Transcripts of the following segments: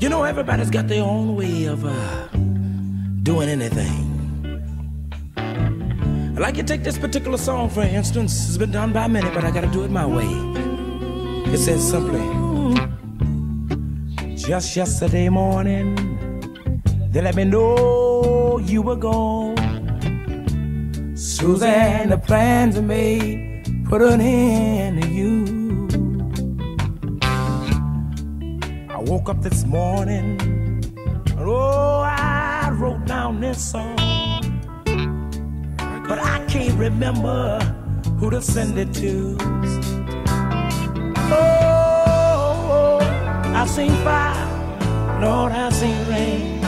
You know, everybody's got their own way of doing anything. Like you take this particular song, for instance, it's been done by many, but I gotta do it my way. It says simply, just yesterday morning, they let me know you were gone. Suzanne, the plans I made put an end to you. I woke up this morning, and oh, I wrote down this song, but I can't remember who to send it to. Oh, I seen fire, Lord, I seen rain,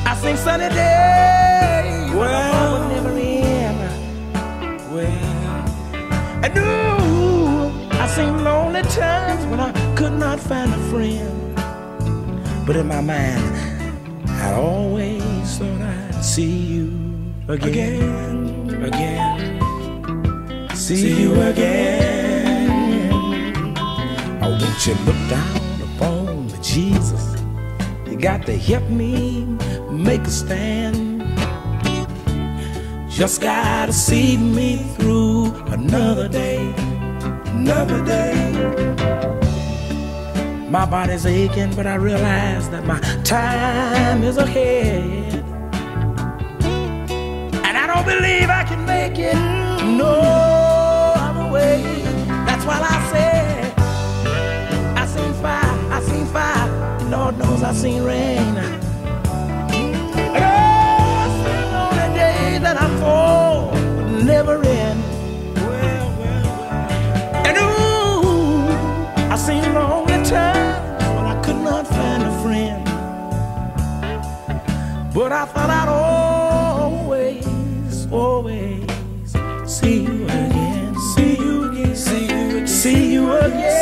I seen sunny days, well, would never end. Well, I knew I seen lonely times when I could not find a friend. But in my mind, I always thought I'd see you again, again, see you again. Oh, won't you look down upon me, Jesus? You got to help me make a stand. Just gotta see me through another day, another day. My body's aching, but I realize that my time is ahead, and I don't believe I can make it no other way. That's why I say I seen fire, Lord knows I seen rain. And oh, I seen on the day that I fall, but never end. And ooh, I seen lonely times when I could not find a friend. But I thought I'd always, always see you again, see you again, see you again, see you again.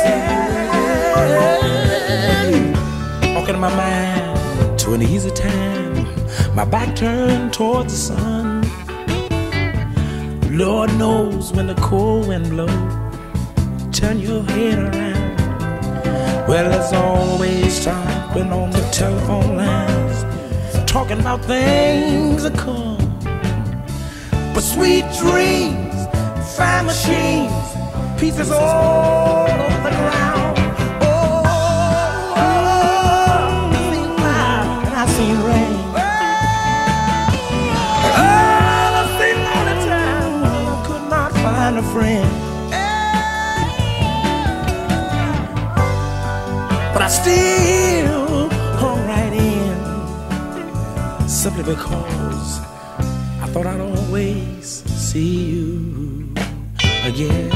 Walking in my mind to an easy time, my back turned towards the sun. Lord knows when the cold wind blows, turn your head around. Well, there's always talking on the telephone lines, talking about things that come, but sweet dreams, fine machines, pieces all over the ground. Oh, I seen fire and I seen rain. Oh, I seen lonely time when I could not find a friend. But I still hung right in, simply because I thought I'd always see you again.